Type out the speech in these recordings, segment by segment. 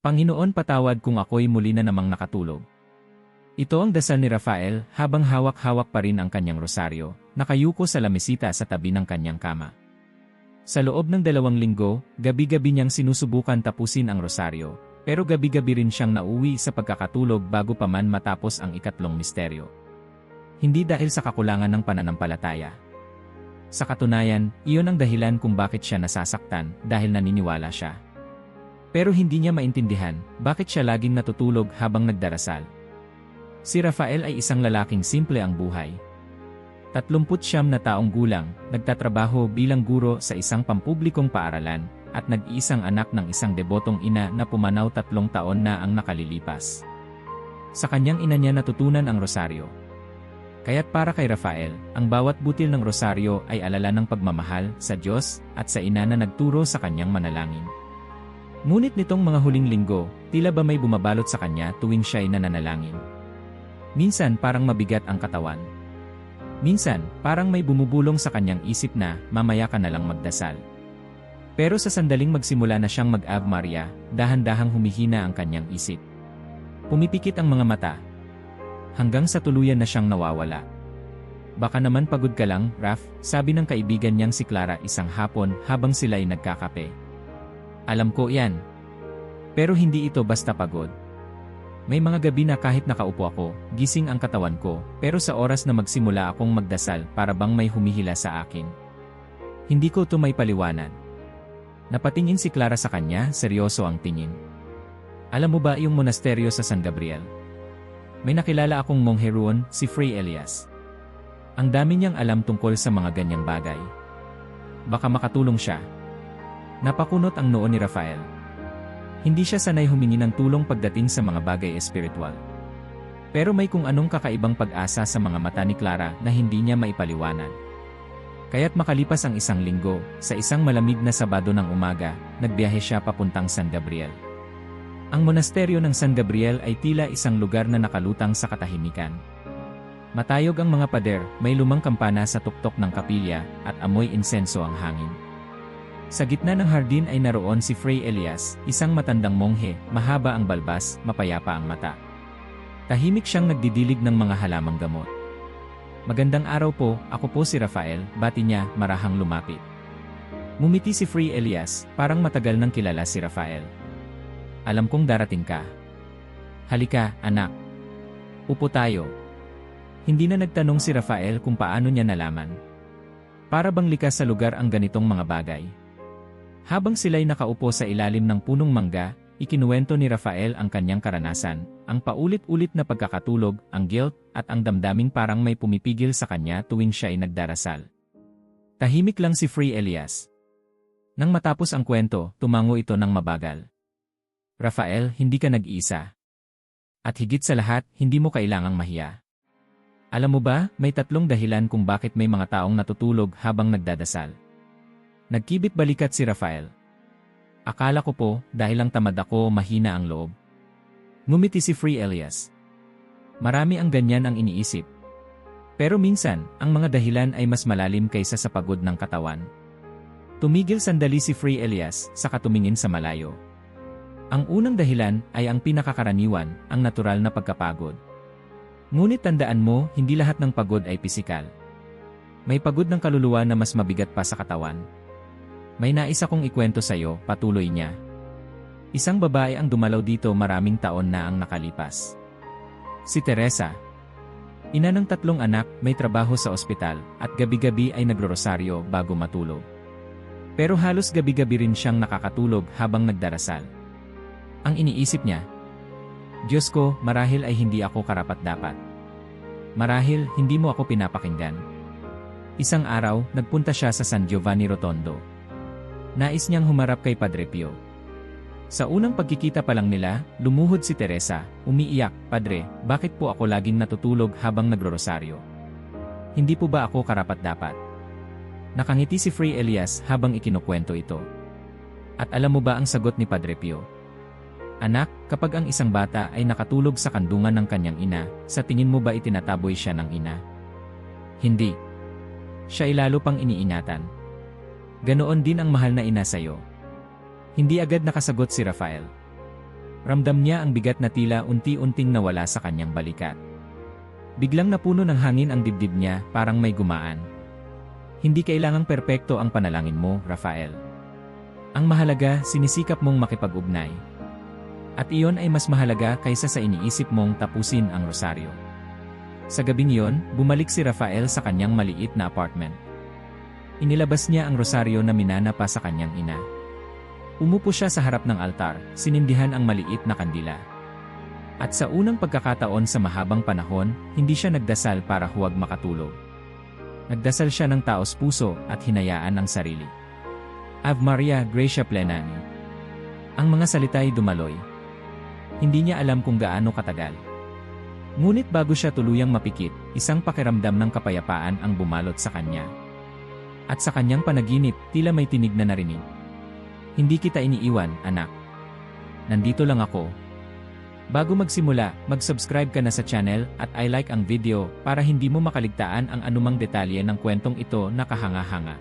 Panginoon, patawad kung ako'y muli na namang nakatulog. Ito ang dasal ni Rafael habang hawak-hawak pa rin ang kanyang rosaryo, nakayuko sa lamesita sa tabi ng kanyang kama. Sa loob ng 2 linggo, gabi-gabi niyang sinusubukan tapusin ang rosaryo, pero gabi-gabi rin siyang nauwi sa pagkakatulog bago pa man matapos ang ikatlong misteryo. Hindi dahil sa kakulangan ng pananampalataya. Sa katunayan, iyon ang dahilan kung bakit siya nasasaktan dahil naniniwala siya. Pero hindi niya maintindihan bakit siya laging natutulog habang nagdarasal. Si Rafael ay isang lalaking simple ang buhay. 39 na taong gulang, nagtatrabaho bilang guro sa isang pampublikong paaralan, at nag-iisang anak ng isang debotong ina na pumanaw 3 taon na ang nakalilipas. Sa kanyang ina niya natutunan ang rosaryo. Kaya't para kay Rafael, ang bawat butil ng rosaryo ay alala ng pagmamahal sa Diyos at sa ina na nagturo sa kanyang manalangin. Ngunit nitong mga huling linggo, tila ba may bumabalot sa kanya tuwing siya'y nananalangin. Minsan parang mabigat ang katawan. Minsan, parang may bumubulong sa kanyang isip na, mamaya ka na lang magdasal. Pero sa sandaling magsimula na siyang mag-Ave Maria, dahan-dahang humihina ang kanyang isip. Pumipikit ang mga mata. Hanggang sa tuluyan na siyang nawawala. Baka naman pagod ka lang, Raf, sabi ng kaibigan niyang si Clara isang hapon habang sila'y nagkakape. Alam ko yan. Pero hindi ito basta pagod. May mga gabi na kahit nakaupo ako, gising ang katawan ko, pero sa oras na magsimula akong magdasal para bang may humihila sa akin. Hindi ko ito may paliwanag. Napatingin si Clara sa kanya, seryoso ang tingin. Alam mo ba yung monasteryo sa San Gabriel? May nakilala akong monghe roon, si Fray Elias. Ang dami niyang alam tungkol sa mga ganyang bagay. Baka makatulong siya. Napakunot ang noo ni Rafael. Hindi siya sanay humingi ng tulong pagdating sa mga bagay espiritual. Pero may kung anong kakaibang pag-asa sa mga mata ni Clara na hindi niya maipaliwanag. Kaya't makalipas ang 1 linggo, sa isang malamig na Sabado ng umaga, nagbiyahe siya papuntang San Gabriel. Ang monasteryo ng San Gabriel ay tila isang lugar na nakalutang sa katahimikan. Matayog ang mga pader, may lumang kampana sa tuktok ng kapilya, at amoy insenso ang hangin. Sa gitna ng hardin ay naroon si Fray Elias, isang matandang monghe, mahaba ang balbas, mapayapa ang mata. Tahimik siyang nagdidilig ng mga halamang gamot. Magandang araw po, ako po si Rafael, bati niya, marahang lumapit. Ngumiti si Fray Elias, parang matagal nang kilala si Rafael. Alam kong darating ka. Halika, anak. Upo tayo. Hindi na nagtanong si Rafael kung paano niya nalaman. Para bang likas sa lugar ang ganitong mga bagay. Habang sila'y nakaupo sa ilalim ng punong mangga, ikinuwento ni Rafael ang kanyang karanasan, ang paulit-ulit na pagkakatulog, ang guilt, at ang damdaming parang may pumipigil sa kanya tuwing siya ay nagdarasal. Tahimik lang si Fray Elias. Nang matapos ang kwento, tumango ito ng mabagal. Rafael, hindi ka nag-iisa. At higit sa lahat, hindi mo kailangang mahiya. Alam mo ba, may 3 dahilan kung bakit may mga taong natutulog habang nagdadasal. Nagkibit balikat si Rafael. Akala ko po, dahil lang tamad ako, mahina ang loob. Ngumiti si Fray Elias. Marami ang ganyan ang iniisip. Pero minsan, ang mga dahilan ay mas malalim kaysa sa pagod ng katawan. Tumigil sandali si Fray Elias, saka tumingin sa malayo. Ang unang dahilan ay ang pinakakaraniwan, ang natural na pagkapagod. Ngunit tandaan mo, hindi lahat ng pagod ay pisikal. May pagod ng kaluluwa na mas mabigat pa sa katawan. May nais akong ikwento sa'yo, patuloy niya. Isang babae ang dumalaw dito maraming taon na ang nakalipas. Si Teresa. Ina ng 3 anak, may trabaho sa ospital, at gabi-gabi ay nagrorosaryo bago matulog. Pero halos gabi-gabi rin siyang nakakatulog habang nagdarasal. Ang iniisip niya, Diyos ko, marahil ay hindi ako karapat-dapat. Marahil, hindi mo ako pinapakinggan. Isang araw, nagpunta siya sa San Giovanni Rotondo. Nais niyang humarap kay Padre Pio. Sa unang pagkikita pa lang nila, lumuhod si Teresa, umiiyak, Padre, bakit po ako laging natutulog habang nagrorosaryo? Hindi po ba ako karapat-dapat? Nakangiti si Fray Elias habang ikinukwento ito. At alam mo ba ang sagot ni Padre Pio? Anak, kapag ang isang bata ay nakatulog sa kandungan ng kanyang ina, sa tingin mo ba itinataboy siya ng ina? Hindi. Siya ay lalo pang iniinatan. Ganoon din ang mahal na ina sa'yo. Hindi agad nakasagot si Rafael. Ramdam niya ang bigat na tila unti-unting nawala sa kanyang balikat. Biglang napuno ng hangin ang dibdib niya, parang may gumaan. Hindi kailangang perpekto ang panalangin mo, Rafael. Ang mahalaga, sinisikap mong makipag-ugnay. At iyon ay mas mahalaga kaysa sa iniisip mong tapusin ang rosaryo. Sa gabing iyon, bumalik si Rafael sa kanyang maliit na apartment. Inilabas niya ang rosaryo na minana pa sa kanyang ina. Umupo siya sa harap ng altar, sinindihan ang maliit na kandila. At sa unang pagkakataon sa mahabang panahon, hindi siya nagdasal para huwag makatulog. Nagdasal siya ng taos puso at hinayaan ang sarili. Ave Maria, Gratia Plena. Ang mga salita ay dumaloy. Hindi niya alam kung gaano katagal. Ngunit bago siya tuluyang mapikit, isang pakiramdam ng kapayapaan ang bumalot sa kanya. At sa kanyang panaginip, tila may tinig na narinig. Hindi kita iniiwan, anak. Nandito lang ako. Bago magsimula, mag-subscribe ka na sa channel at i-like ang video para hindi mo makaligtaan ang anumang detalye ng kwentong ito na kahanga-hanga.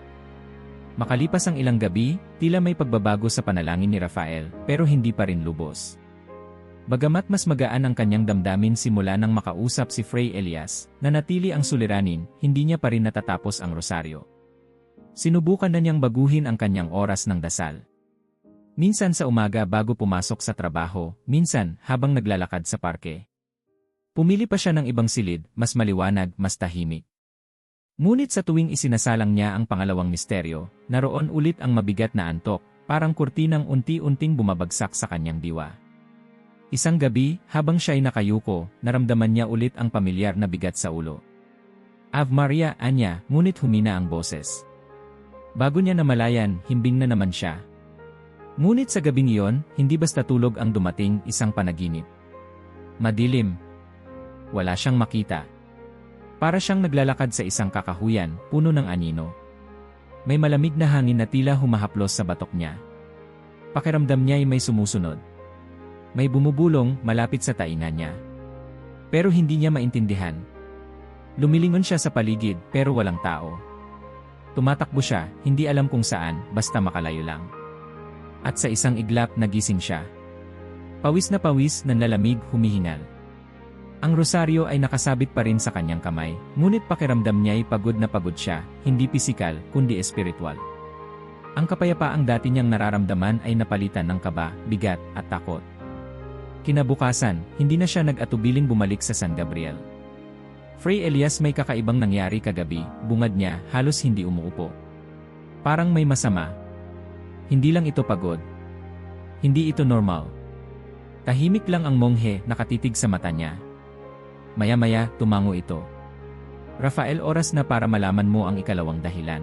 Makalipas ang ilang gabi, tila may pagbabago sa panalangin ni Rafael, pero hindi pa rin lubos. Bagamat mas magaan ang kanyang damdamin simula nang makausap si Fray Elias, na natili ang suliranin, hindi niya pa rin natatapos ang rosaryo. Sinubukan na niyang baguhin ang kanyang oras ng dasal. Minsan sa umaga bago pumasok sa trabaho, minsan habang naglalakad sa parke. Pumili pa siya ng ibang silid, mas maliwanag, mas tahimik. Ngunit sa tuwing isinasalang niya ang pangalawang misteryo, naroon ulit ang mabigat na antok, parang kurtinang unti-unting bumabagsak sa kanyang diwa. Isang gabi, habang siya'y nakayuko, naramdaman niya ulit ang pamilyar na bigat sa ulo. Ave Maria, anya, ngunit humina ang boses. Bago niya namalayan, himbing na naman siya. Ngunit sa gabing iyon, hindi basta tulog ang dumating, isang panaginip. Madilim. Wala siyang makita. Para siyang naglalakad sa isang kakahuyan, puno ng anino. May malamig na hangin na tila humahaplos sa batok niya. Pakiramdam niya ay may sumusunod. May bumubulong malapit sa tainga niya. Pero hindi niya maintindihan. Lumilingon siya sa paligid pero walang tao. Tumatakbo siya, hindi alam kung saan, basta makalayo lang. At sa isang iglap nagising siya. Pawis na pawis, nanlalamig, humihingal. Ang rosaryo ay nakasabit pa rin sa kanyang kamay, ngunit pakiramdam niya ay pagod na pagod siya, hindi pisikal, kundi espiritual. Ang kapayapaang dati niyang nararamdaman ay napalitan ng kaba, bigat, at takot. Kinabukasan, hindi na siya nag-atubiling bumalik sa San Gabriel. Fray Elias, may kakaibang nangyari kagabi, bungad niya, halos hindi umuupo. Parang may masama. Hindi lang ito pagod. Hindi ito normal. Tahimik lang ang monghe, nakatitig sa mata niya. Maya-maya, tumango ito. Rafael, oras na para malaman mo ang ikalawang dahilan.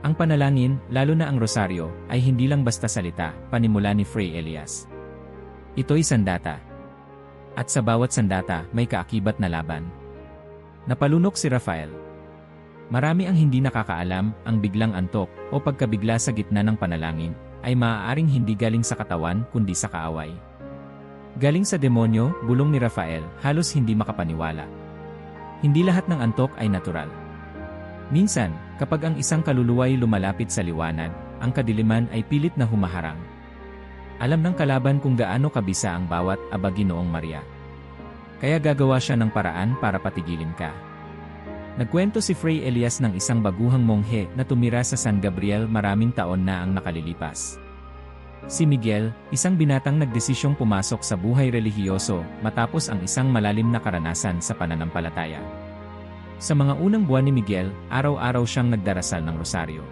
Ang panalangin, lalo na ang rosaryo, ay hindi lang basta salita, panimula ni Fray Elias. Ito'y sandata. At sa bawat sandata, may kaakibat na laban. Napalunok si Rafael. Marami ang hindi nakakaalam, ang biglang antok, o pagkabigla sa gitna ng panalangin, ay maaaring hindi galing sa katawan, kundi sa kaaway. Galing sa demonyo, bulong ni Rafael, halos hindi makapaniwala. Hindi lahat ng antok ay natural. Minsan, kapag ang isang kaluluwa ay lumalapit sa liwanag, ang kadiliman ay pilit na humaharang. Alam ng kalaban kung gaano kabisa ang bawat aba, Ginoong Maria. Kaya gagawa siya ng paraan para patigilin ka. Nagkwento si Fray Elias ng isang baguhang monghe na tumira sa San Gabriel maraming taon na ang nakalilipas. Si Miguel, isang binatang nagdesisyong pumasok sa buhay relihiyoso matapos ang isang malalim na karanasan sa pananampalataya. Sa mga unang buwan ni Miguel, araw-araw siyang nagdarasal ng rosaryo.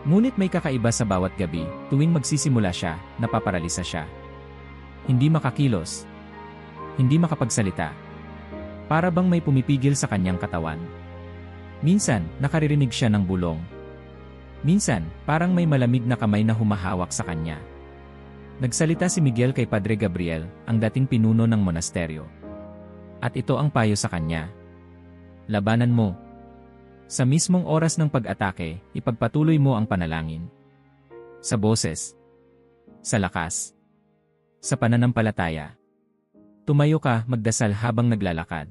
Ngunit may kakaiba sa bawat gabi, tuwing magsisimula siya, napaparalisa siya. Hindi makakilos. Hindi makapagsalita. Para bang may pumipigil sa kanyang katawan. Minsan, nakaririnig siya ng bulong. Minsan, parang may malamig na kamay na humahawak sa kanya. Nagsalita si Miguel kay Padre Gabriel, ang dating pinuno ng monasteryo. At ito ang payo sa kanya. Labanan mo. Sa mismong oras ng pag-atake, ipagpatuloy mo ang panalangin. Sa boses. Sa lakas. Sa pananampalataya. Tumayo ka, magdasal habang naglalakad.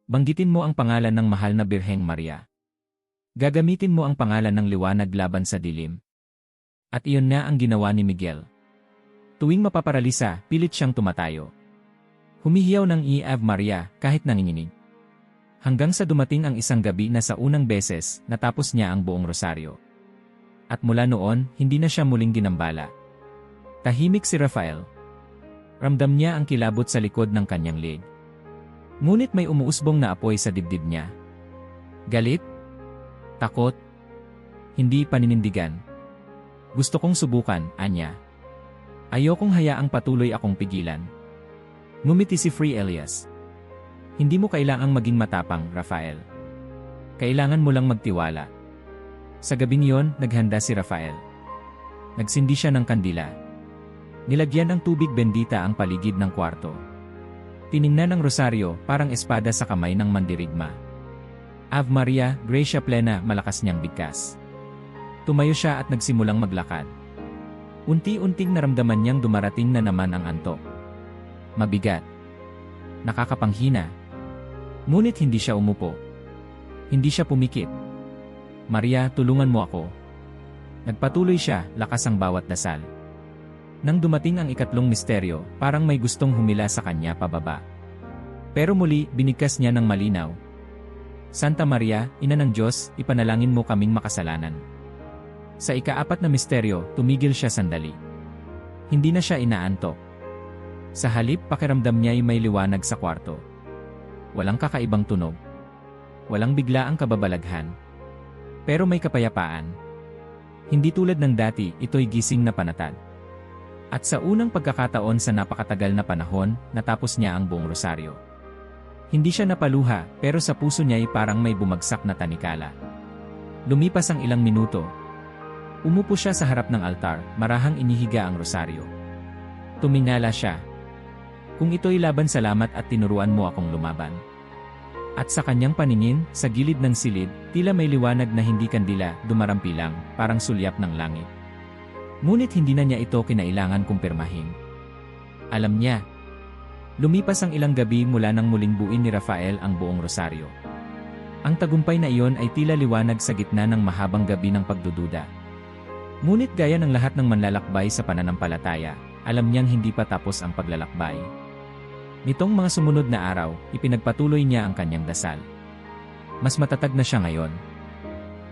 Banggitin mo ang pangalan ng mahal na Birheng Maria. Gagamitin mo ang pangalan ng liwanag laban sa dilim. At iyon na ang ginawa ni Miguel. Tuwing mapaparalisa, pilit siyang tumatayo. Humihiyaw ng Ave Maria kahit nanginginig. Hanggang sa dumating ang isang gabi na sa unang beses, natapos niya ang buong rosaryo. At mula noon, hindi na siya muling ginambala. Tahimik si Rafael. Ramdam niya ang kilabot sa likod ng kanyang leg. Ngunit may umuusbong na apoy sa dibdib niya. Galit? Takot? Hindi paninindigan. Gusto kong subukan, anya. Ayokong hayaang patuloy akong pigilan. Ngumiti si Free Elias. Hindi mo kailangang maging matapang, Rafael. Kailangan mo lang magtiwala. Sa gabing yon, naghanda si Rafael. Nagsindi siya ng kandila. Nilagyan ng tubig bendita ang paligid ng kwarto. Tiningnan ng rosaryo parang espada sa kamay ng mandirigma. Ave Maria, Gracia Plena, malakas niyang bigkas. Tumayo siya at nagsimulang maglakad. Unti-unting naramdaman niyang dumarating na naman ang antok. Mabigat. Nakakapanghina. Ngunit hindi siya umupo. Hindi siya pumikit. Maria, tulungan mo ako. Nagpatuloy siya, lakas ang bawat dasal. Nang dumating ang ikatlong misteryo, parang may gustong humila sa kanya pababa. Pero muli, binigkas niya ng malinaw. Santa Maria, Ina ng Diyos, ipanalangin mo kaming makasalanan. Sa ika-4 na misteryo, tumigil siya sandali. Hindi na siya inaantok. Sa halip, pakiramdam niya ay may liwanag sa kwarto. Walang kakaibang tunog. Walang biglaang kababalaghan. Pero may kapayapaan. Hindi tulad ng dati, ito'y gising na panatag. At sa unang pagkakataon sa napakatagal na panahon, natapos niya ang buong rosaryo. Hindi siya napaluha, pero sa puso niya ay parang may bumagsak na tanikala. Lumipas ang ilang minuto. Umupo siya sa harap ng altar, marahang inihiga ang rosaryo. Tumingala siya. Kung ito'y laban, salamat at tinuruan mo akong lumaban. At sa kanyang paningin, sa gilid ng silid, tila may liwanag na hindi kandila, dumarampi lang, parang sulyap ng langit. Ngunit hindi na niya ito kinailangan kumpirmahin. Alam niya. Lumipas ang ilang gabi mula nang muling buuin ni Rafael ang buong rosaryo. Ang tagumpay na iyon ay tila liwanag sa gitna ng mahabang gabi ng pagdududa. Ngunit gaya ng lahat ng manlalakbay sa pananampalataya, alam niyang hindi pa tapos ang paglalakbay. Nitong mga sumunod na araw, ipinagpatuloy niya ang kanyang dasal. Mas matatag na siya ngayon.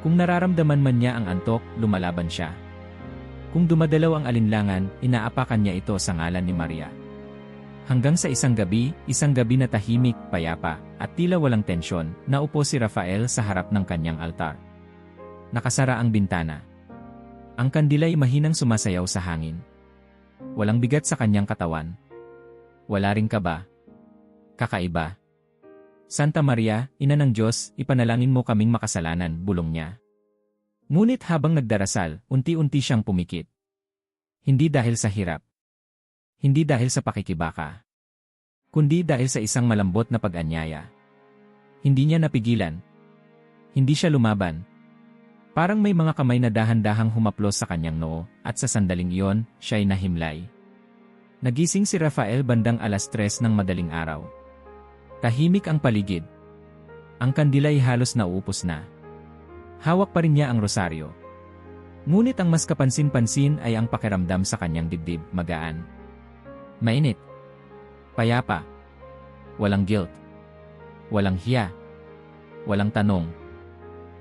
Kung nararamdaman man niya ang antok, lumalaban siya. Kung dumadalaw ang alinlangan, inaapakan niya ito sa ngalan ni Maria. Hanggang sa isang gabi na tahimik, payapa, at tila walang tensyon, naupo si Rafael sa harap ng kanyang altar. Nakasara ang bintana. Ang kandila'y mahinang sumasayaw sa hangin. Walang bigat sa kanyang katawan. Wala ring kaba. Kakaiba. Santa Maria, Ina ng Diyos, ipanalangin mo kaming makasalanan, bulong niya. Ngunit habang nagdarasal, unti-unti siyang pumikit. Hindi dahil sa hirap. Hindi dahil sa pakikibaka. Kundi dahil sa isang malambot na pag-anyaya. Hindi niya napigilan. Hindi siya lumaban. Parang may mga kamay na dahan-dahang humaplos sa kanyang noo, at sa sandaling iyon, siya'y nahimlay. Nagising si Rafael bandang 3:00 ng madaling araw. Tahimik ang paligid. Ang kandila'y halos nauupos na. Hawak pa rin niya ang rosaryo. Ngunit ang mas kapansin-pansin ay ang pakiramdam sa kanyang dibdib, magaan. Mainit. Payapa. Walang guilt. Walang hiya. Walang tanong.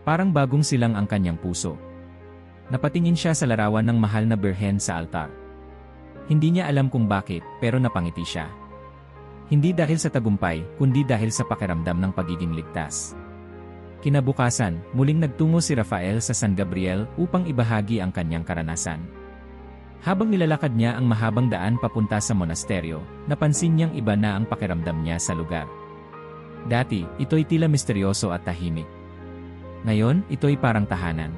Parang bagong silang ang kanyang puso. Napatingin siya sa larawan ng mahal na birhen sa altar. Hindi niya alam kung bakit, pero napangiti siya. Hindi dahil sa tagumpay, kundi dahil sa pakiramdam ng pagiging ligtas. Kinabukasan, muling nagtungo si Rafael sa San Gabriel upang ibahagi ang kanyang karanasan. Habang nilalakad niya ang mahabang daan papunta sa monasteryo, napansin niyang iba na ang pakiramdam niya sa lugar. Dati, ito'y tila misteryoso at tahimik. Ngayon, ito'y parang tahanan.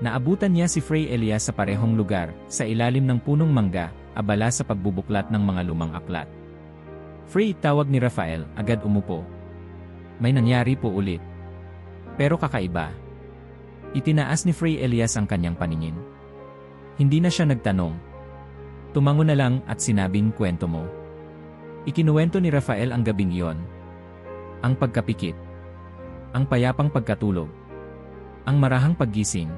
Naabutan niya si Fray Elias sa parehong lugar, sa ilalim ng punong mangga, abala sa pagbubuklat ng mga lumang aklat. Fray, tawag ni Rafael, agad umupo. May nangyari po ulit. Pero kakaiba. Itinaas ni Fray Elias ang kanyang paningin. Hindi na siya nagtanong. Tumango na lang at sinabing, kwento mo. Ikinuwento ni Rafael ang gabing iyon. Ang pagkapikit. Ang payapang pagkatulog. Ang marahang paggising.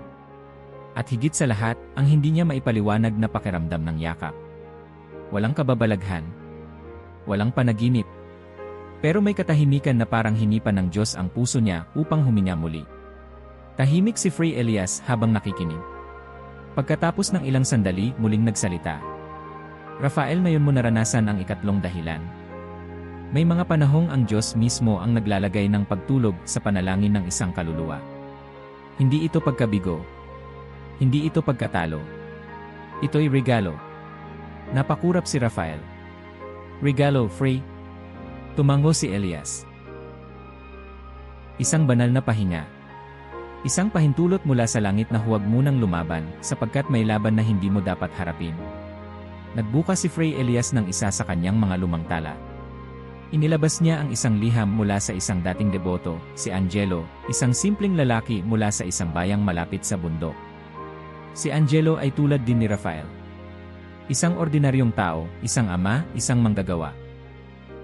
At higit sa lahat, ang hindi niya maipaliwanag na pakiramdam ng yakap. Walang kababalaghan. Walang panaginip. Pero may katahimikan na parang hinipan ng Diyos ang puso niya upang huminga muli. Tahimik si Fray Elias habang nakikinig. Pagkatapos ng ilang sandali, muling nagsalita. Rafael, ngayon mo naranasan ang ikatlong dahilan. May mga panahong ang Diyos mismo ang naglalagay ng pagtulog sa panalangin ng isang kaluluwa. Hindi ito pagkabigo. Hindi ito pagkatalo. Ito'y regalo. Napakurap si Rafael. Regalo, Fray. Tumango si Elias. Isang banal na pahinga. Isang pahintulot mula sa langit na huwag munang lumaban sapagkat may laban na hindi mo dapat harapin. Nagbukas si Fray Elias ng isa sa kanyang mga lumang tala. Inilabas niya ang isang liham mula sa isang dating deboto, si Angelo, isang simpleng lalaki mula sa isang bayang malapit sa bundok. Si Angelo ay tulad din ni Rafael. Isang ordinaryong tao, isang ama, isang manggagawa.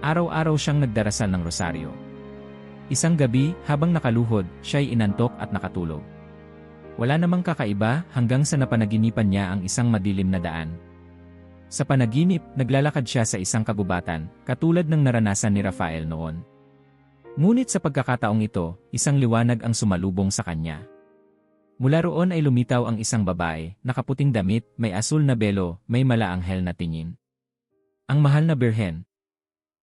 Araw-araw siyang nagdarasal ng rosaryo. Isang gabi, habang nakaluhod, siya'y inantok at nakatulog. Wala namang kakaiba hanggang sa napanaginipan niya ang isang madilim na daan. Sa panaginip, naglalakad siya sa isang kagubatan, katulad ng naranasan ni Rafael noon. Ngunit sa pagkakataong ito, isang liwanag ang sumalubong sa kanya. Mula roon ay lumitaw ang isang babae, nakaputing damit, may asul na belo, may malaanghel na tingin. Ang mahal na birhen.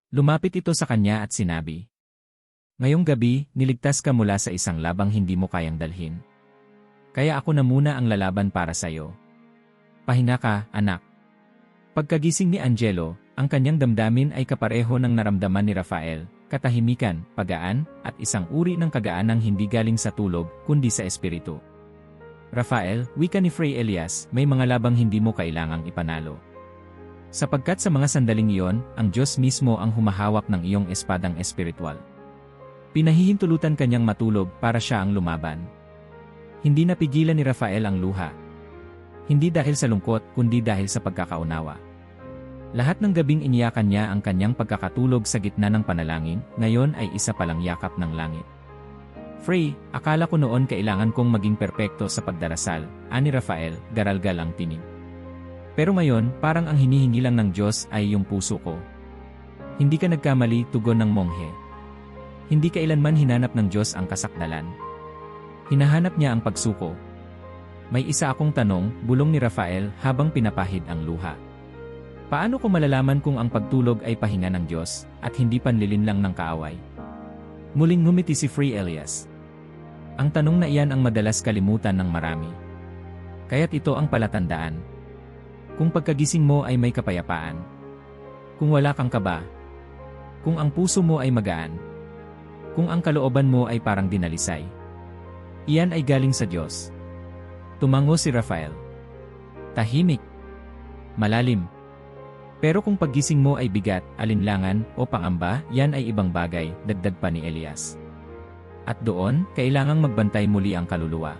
Lumapit ito sa kanya at sinabi, "Ngayong gabi, niligtas ka mula sa isang labang hindi mo kayang dalhin. Kaya ako na muna ang lalaban para sa'yo. Pahinga ka, anak." Pagkagising ni Angelo, ang kanyang damdamin ay kapareho ng naramdaman ni Rafael, katahimikan, pagaan, at isang uri ng kagaanang hindi galing sa tulog, kundi sa espiritu. Rafael, wika ni Fray Elias, may mga labang hindi mo kailangang ipanalo. Sapagkat sa mga sandaling iyon, ang Diyos mismo ang humahawak ng iyong espadang espiritual. Pinahihintulutan kanyang matulog para siya ang lumaban. Hindi napigilan ni Rafael ang luha. Hindi dahil sa lungkot, kundi dahil sa pagkakaunawa. Lahat ng gabing iniyakan niya ang kanyang pagkakatulog sa gitna ng panalangin, ngayon ay isa palang yakap ng langit. Fray, akala ko noon kailangan kong maging perpekto sa pagdarasal, ani Rafael, garalgal ang tinig. Pero ngayon, parang ang hinihingi lang ng Diyos ay yung puso ko. Hindi ka nagkamali, tugon ng monghe. Hindi kailanman hinanap ng Diyos ang kasakdalan. Hinahanap niya ang pagsuko. May isa akong tanong, bulong ni Rafael habang pinapahid ang luha. Paano ko malalaman kung ang pagtulog ay pahinga ng Diyos at hindi panlilin lang ng kaaway? Muling ngumiti si Fray Elias. Ang tanong na iyan ang madalas kalimutan ng marami. Kaya't ito ang palatandaan. Kung pagkagising mo ay may kapayapaan. Kung wala kang kaba. Kung ang puso mo ay magaan. Kung ang kalooban mo ay parang dinalisay. Iyan ay galing sa Diyos. Tumango si Rafael. Tahimik. Malalim. Pero kung paggising mo ay bigat, alinlangan, o pangamba, yan ay ibang bagay, dagdag pa ni Elias. At doon, kailangang magbantay muli ang kaluluwa.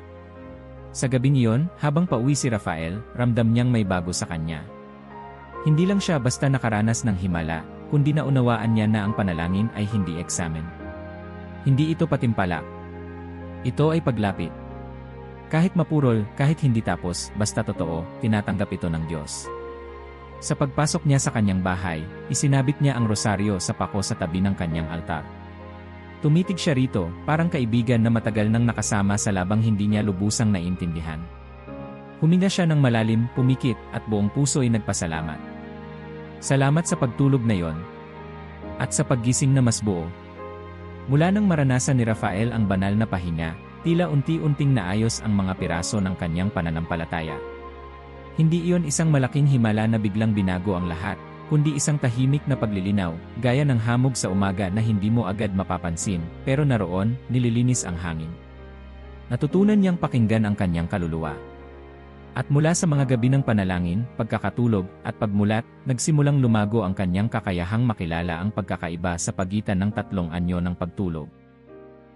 Sa gabing iyon, habang pauwi si Rafael, ramdam niyang may bago sa kanya. Hindi lang siya basta nakaranas ng himala, kundi naunawaan niya na ang panalangin ay hindi eksamen. Hindi ito patimpalak. Ito ay paglapit. Kahit mapurol, kahit hindi tapos, basta totoo, tinatanggap ito ng Diyos. Sa pagpasok niya sa kanyang bahay, isinabit niya ang rosaryo sa pako sa tabi ng kanyang altar. Tumitig siya rito, parang kaibigan na matagal nang nakasama sa labang hindi niya lubusang naintindihan. Huminga siya ng malalim, pumikit, at buong puso ay nagpasalamat. Salamat sa pagtulog na yon. At sa paggising na mas buo. Mula nang maranasan ni Rafael ang banal na pahinga, tila unti-unting naayos ang mga piraso ng kanyang pananampalataya. Hindi iyon isang malaking himala na biglang binago ang lahat, kundi isang tahimik na paglilinaw, gaya ng hamog sa umaga na hindi mo agad mapapansin, pero naroon, nililinis ang hangin. Natutunan niyang pakinggan ang kanyang kaluluwa. At mula sa mga gabi ng panalangin, pagkakatulog, at pagmulat, nagsimulang lumago ang kanyang kakayahang makilala ang pagkakaiba sa pagitan ng tatlong anyo ng pagtulog.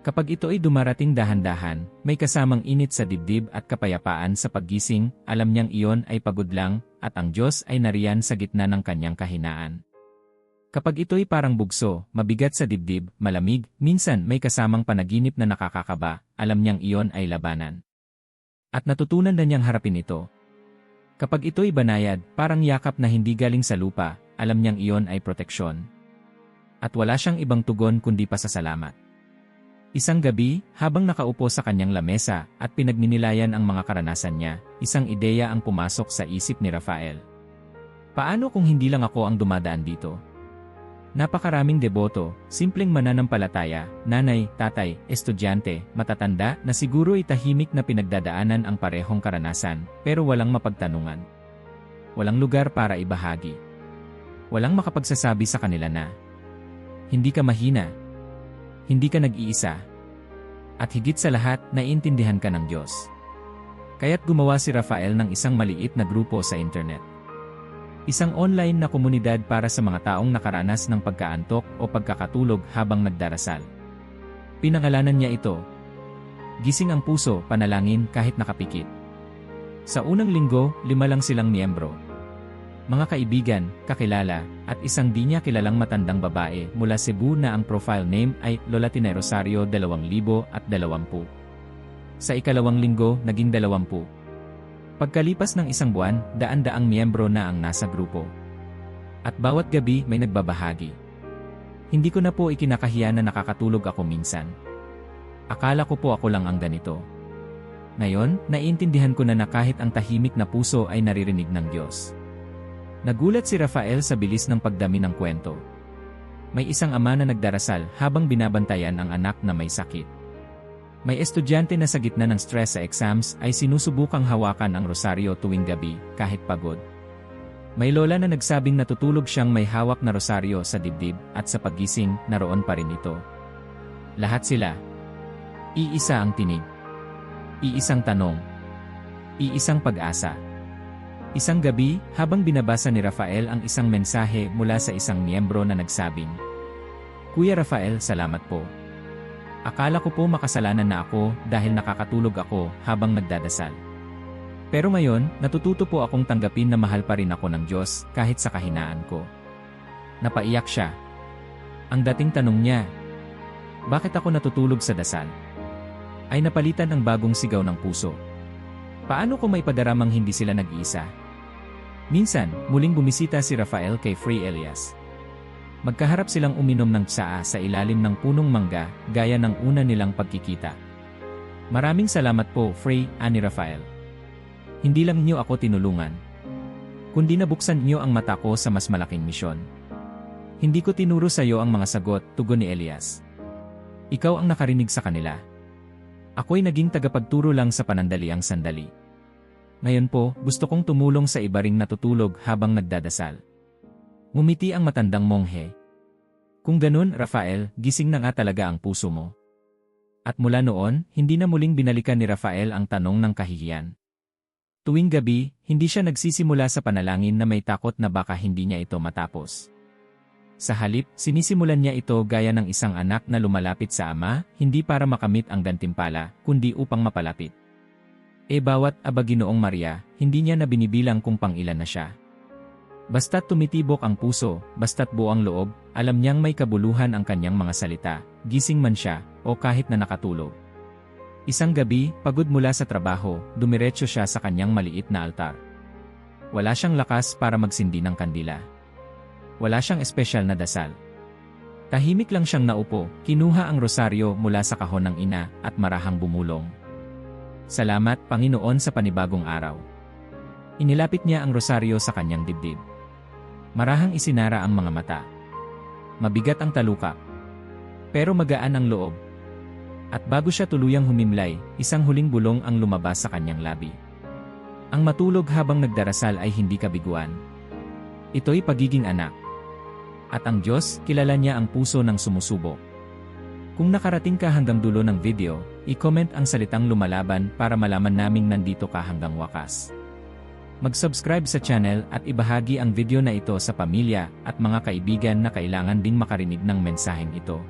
Kapag ito ay dumarating dahan-dahan, may kasamang init sa dibdib at kapayapaan sa paggising, alam niyang iyon ay pagod lang, at ang Diyos ay nariyan sa gitna ng kanyang kahinaan. Kapag ito'y parang bugso, mabigat sa dibdib, malamig, minsan may kasamang panaginip na nakakakaba, alam niyang iyon ay labanan. At natutunan na niyang harapin ito. Kapag ito'y banayad, parang yakap na hindi galing sa lupa, alam niyang iyon ay proteksyon. At wala siyang ibang tugon kundi pasasalamat. Isang gabi, habang nakaupo sa kanyang lamesa at pinagninilayan ang mga karanasan niya, isang ideya ang pumasok sa isip ni Rafael. Paano kung hindi lang ako ang dumadaan dito? Napakaraming deboto, simpleng mananampalataya, nanay, tatay, estudyante, matatanda na siguro'y tahimik na pinagdadaanan ang parehong karanasan, pero walang mapagtanungan. Walang lugar para ibahagi. Walang makapagsasabi sa kanila na, hindi ka mahina. Hindi ka nag-iisa. At higit sa lahat, naiintindihan ka ng Diyos. Kaya't gumawa si Rafael ng isang maliit na grupo sa internet. Isang online na komunidad para sa mga taong nakaranas ng pagkaantok o pagkakatulog habang nagdarasal. Pinangalanan niya ito, Gising ang Puso, Panalangin Kahit Nakapikit. Sa unang linggo, 5 lang silang miyembro. Mga kaibigan, kakilala, at isang di niya kilalang matandang babae mula Cebu na ang profile name ay Lola Tina Rosario 2020. Sa ikalawang linggo, naging 20. Pagkalipas ng isang buwan, daan-daang miyembro na ang nasa grupo. At bawat gabi may nagbabahagi. Hindi ko na po ikinakahiya na nakakatulog ako minsan. Akala ko po ako lang ang ganito. Ngayon, naiintindihan ko na kahit ang tahimik na puso ay naririnig ng Diyos. Nagulat si Rafael sa bilis ng pagdami ng kwento. May isang ama na nagdarasal habang binabantayan ang anak na may sakit. May estudyante na sa gitna ng stress sa exams ay sinusubukang hawakan ang rosaryo tuwing gabi kahit pagod. May lola na nagsabing natutulog siyang may hawak na rosaryo sa dibdib at sa paggising naroon pa rin ito. Lahat sila. Iisa ang tinig. Iisang tanong. Iisang pag-asa. Isang gabi, habang binabasa ni Rafael ang isang mensahe mula sa isang miyembro na nagsabing, Kuya Rafael, salamat po. Akala ko po makasalanan na ako dahil nakakatulog ako habang nagdadasal. Pero ngayon, natututo po akong tanggapin na mahal pa rin ako ng Diyos kahit sa kahinaan ko. Napaiyak siya. Ang dating tanong niya, bakit ako natutulog sa dasal? Ay napalitan ang bagong sigaw ng puso. Paano ko maipadaramang hindi sila nag-iisa? Minsan, muling bumisita si Rafael kay Frey Elias. Magkaharap silang uminom ng tsaa sa ilalim ng punong mangga, gaya ng una nilang pagkikita. Maraming salamat po, Frey, ani Rafael. Hindi lang niyo ako tinulungan, kundi nabuksan niyo ang mata ko sa mas malaking misyon. Hindi ko tinuro sa iyo ang mga sagot, tugon ni Elias. Ikaw ang nakarinig sa kanila. Ako'y naging tagapagturo lang sa panandaliang sandali. Ngayon po, gusto kong tumulong sa iba ring natutulog habang nagdadasal. Ngumiti ang matandang monghe. Kung ganun, Rafael, gising na nga talaga ang puso mo. At mula noon, hindi na muling binalikan ni Rafael ang tanong ng kahihiyan. Tuwing gabi, hindi siya nagsisimula sa panalangin na may takot na baka hindi niya ito matapos. Sa halip, sinisimulan niya ito gaya ng isang anak na lumalapit sa ama, hindi para makamit ang gantimpala, kundi upang mapalapit. Bawat Ginoong Maria, hindi niya na binibilang kung pang-ilan na siya. Basta't tumitibok ang puso, basta't buo ang loob, alam niyang may kabuluhan ang kanyang mga salita, gising man siya, o kahit na nakatulog. Isang gabi, pagod mula sa trabaho, dumiretso siya sa kanyang maliit na altar. Wala siyang lakas para magsindi ng kandila. Wala siyang espesyal na dasal. Tahimik lang siyang naupo, kinuha ang rosaryo mula sa kahon ng ina, at marahang bumulong. Salamat, Panginoon, sa panibagong araw. Inilapit niya ang rosaryo sa kanyang dibdib. Marahang isinara ang mga mata. Mabigat ang talukap. Pero magaan ang loob. At bago siya tuluyang humimlay, isang huling bulong ang lumabas sa kanyang labi. Ang matulog habang nagdarasal ay hindi kabiguan. Ito'y pagiging anak. At ang Diyos, kilala niya ang puso ng sumusubok. Kung nakarating ka hanggang dulo ng video, i-comment ang salitang lumalaban para malaman naming nandito ka hanggang wakas. Mag-subscribe sa channel at ibahagi ang video na ito sa pamilya at mga kaibigan na kailangan ding makarinig ng mensaheng ito.